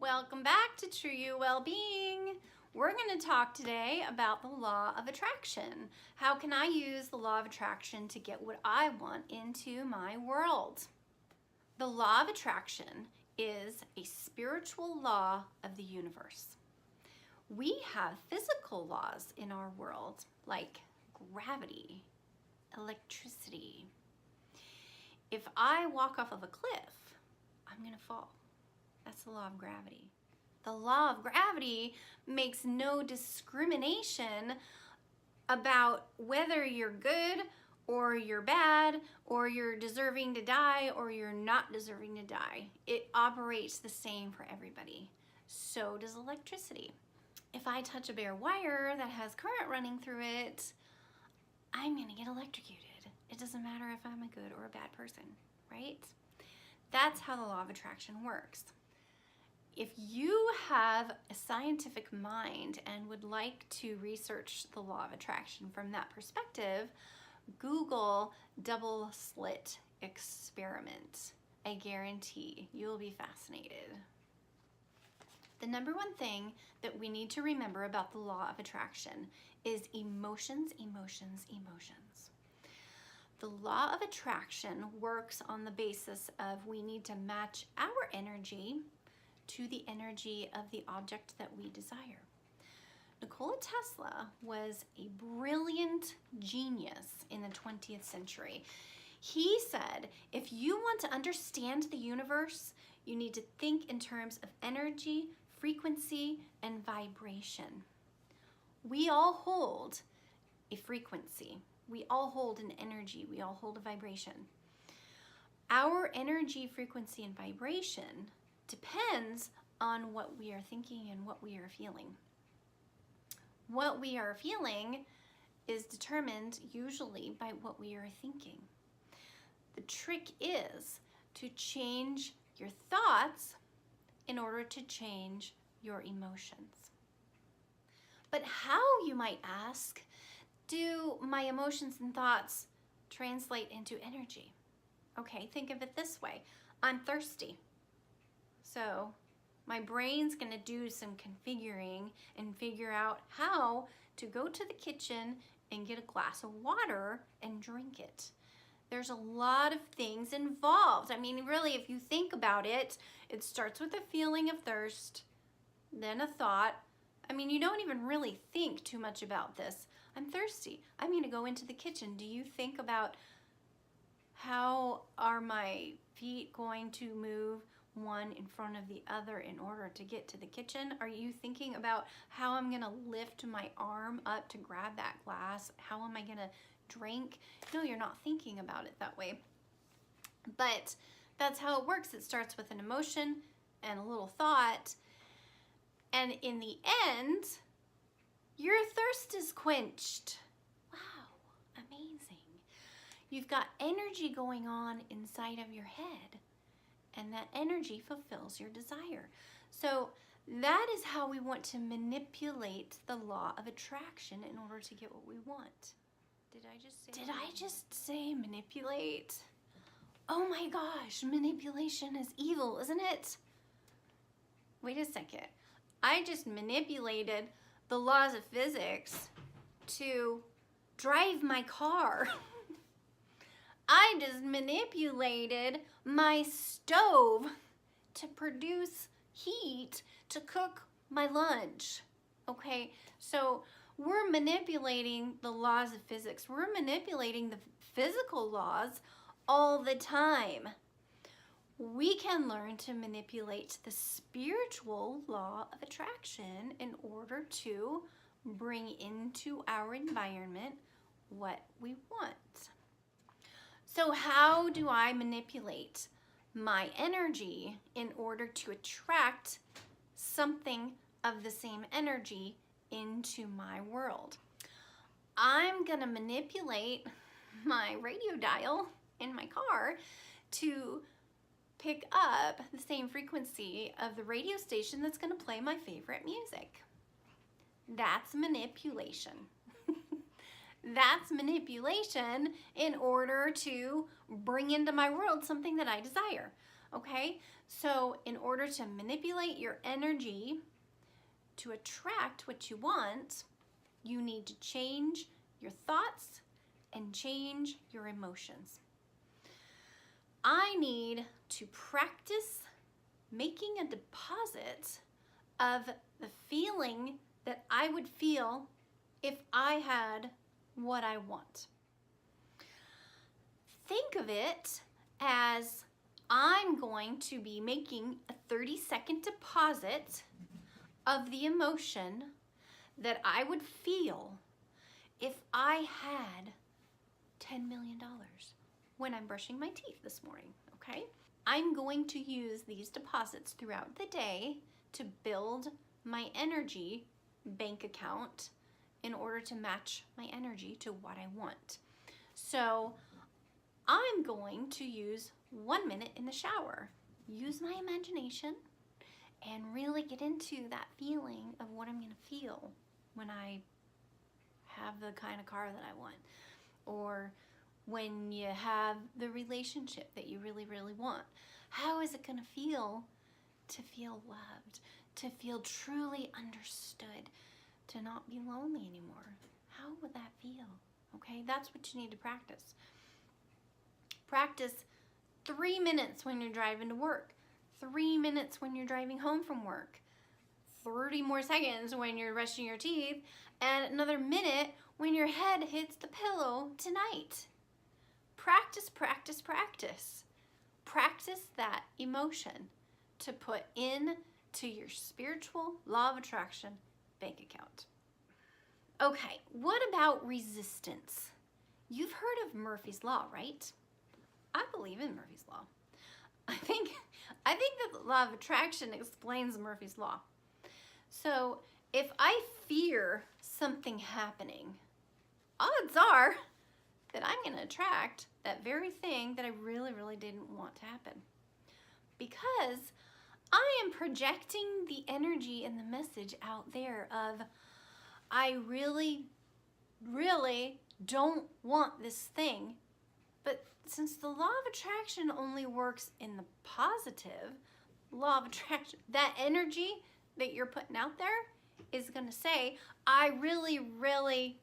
Welcome back to True You Wellbeing. We're going to talk today about the law of attraction. How can I use the law of attraction to get what I want into my world? The law of attraction is a spiritual law of the universe. We have physical laws in our world like gravity, electricity. If I walk off of a cliff, I'm going to fall. That's the law of gravity. The law of gravity makes no discrimination about whether you're good or you're bad or you're deserving to die or you're not deserving to die. It operates the same for everybody. So does electricity. If I touch a bare wire that has current running through it, I'm going to get electrocuted. It doesn't matter if I'm a good or a bad person, right? That's how the law of attraction works. If you have a scientific mind and would like to research the law of attraction from that perspective, Google double slit experiment. I guarantee you'll be fascinated. The number one thing that we need to remember about the law of attraction is emotions, emotions, emotions. The law of attraction works on the basis of we need to match our energy to the energy of the object that we desire. Nikola Tesla was a brilliant genius in the 20th century. He said, if you want to understand the universe, you need to think in terms of energy, frequency, and vibration. We all hold a frequency. We all hold an energy. We all hold a vibration. Our energy, frequency, and vibration depends on what we are thinking and what we are feeling. What we are feeling is determined usually by what we are thinking. The trick is to change your thoughts in order to change your emotions. But how, you might ask, do my emotions and thoughts translate into energy? Okay, think of it this way. I'm thirsty. So my brain's going to do some configuring and figure out how to go to the kitchen and get a glass of water and drink it. There's a lot of things involved. I mean, really, if you think about it, it starts with a feeling of thirst, then a thought. I mean, you don't even really think too much about this. I'm thirsty. I'm going to go into the kitchen. Do you think about how are my feet going to move one in front of the other in order to get to the kitchen? Are you thinking about how I'm gonna lift my arm up to grab that glass? How am I gonna drink? No, you're not thinking about it that way. But that's how it works. It starts with an emotion and a little thought. And in the end, your thirst is quenched. Wow, amazing. You've got energy going on inside of your head. And that energy fulfills your desire. So that is how we want to manipulate the law of attraction in order to get what we want. Did I just say manipulate? Oh my gosh, manipulation is evil, isn't it? Wait a second. I just manipulated the laws of physics to drive my car. I just manipulated my stove to produce heat to cook my lunch. Okay, so we're manipulating the laws of physics. We're manipulating the physical laws all the time. We can learn to manipulate the spiritual law of attraction in order to bring into our environment what we want. So how do I manipulate my energy in order to attract something of the same energy into my world? I'm gonna manipulate my radio dial in my car to pick up the same frequency of the radio station that's gonna play my favorite music. That's manipulation. That's manipulation in order to bring into my world something that I desire. Okay, so in order to manipulate your energy to attract what you want, you need to change your thoughts and change your emotions. I need to practice making a deposit of the feeling that I would feel if I had what I want. Think of it as I'm going to be making a 30-second deposit of the emotion that I would feel if I had $10 million when I'm brushing my teeth this morning, okay? I'm going to use these deposits throughout the day to build my energy bank account in order to match my energy to what I want. So I'm going to use 1 minute in the shower, use my imagination, and really get into that feeling of what I'm gonna feel when I have the kind of car that I want, or when you have the relationship that you really, really want. How is it gonna feel to feel loved, to feel truly understood, to not be lonely anymore? How would that feel? Okay, that's what you need to practice. Practice 3 minutes when you're driving to work, 3 minutes when you're driving home from work, 30 more seconds when you're brushing your teeth, and another minute when your head hits the pillow tonight. Practice, practice, practice. Practice that emotion to put into your spiritual law of attraction bank account. Okay, what about resistance? You've heard of Murphy's Law, right? I believe in Murphy's Law. I think that the law of attraction explains Murphy's Law. So if I fear something happening, odds are that I'm going to attract that very thing that I really, really didn't want to happen. Because I am projecting the energy and the message out there of, I really, really don't want this thing. But since the law of attraction only works in the positive law of attraction, that energy that you're putting out there is going to say, I really, really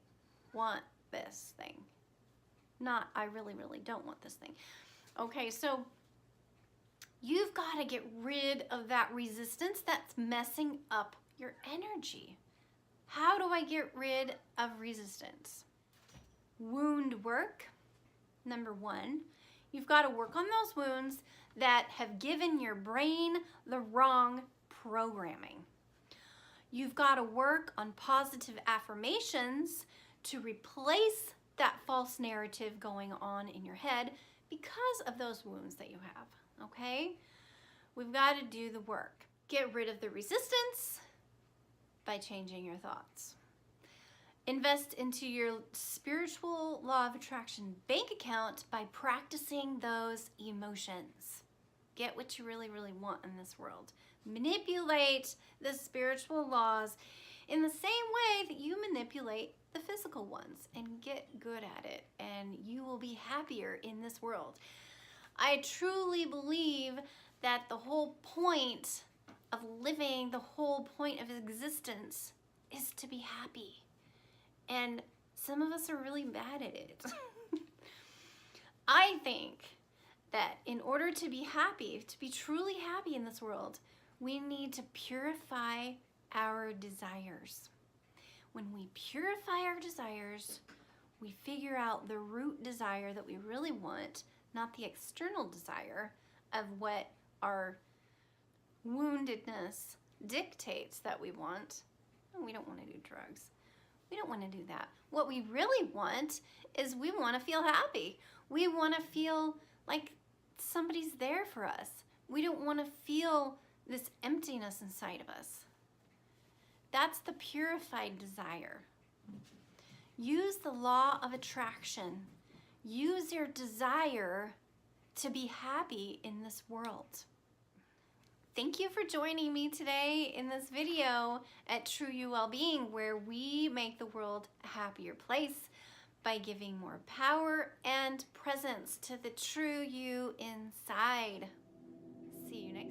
want this thing. Not, I really, really don't want this thing. Okay, so you've got to get rid of that resistance that's messing up your energy. How do I get rid of resistance? Wound work. Number 1, you've got to work on those wounds that have given your brain the wrong programming. You've got to work on positive affirmations to replace that false narrative going on in your head because of those wounds that you have, okay? We've got to do the work. Get rid of the resistance by changing your thoughts. Invest into your spiritual law of attraction bank account by practicing those emotions. Get what you really, really want in this world. Manipulate the spiritual laws in the same way that you manipulate the physical ones, and get good at it, and you will be happier in this world. I truly believe that the whole point of living, the whole point of existence is to be happy. And some of us are really bad at it. I think that in order to be happy, to be truly happy in this world, we need to purify our desires. When we purify our desires, we figure out the root desire that we really want, not the external desire of what our woundedness dictates that we want. We don't want to do drugs. We don't want to do that. What we really want is we want to feel happy. We want to feel like somebody's there for us. We don't want to feel this emptiness inside of us. That's the purified desire. Use the law of attraction. Use your desire to be happy in this world. Thank you for joining me today in this video at True You Wellbeing, where we make the world a happier place by giving more power and presence to the true you inside. See you next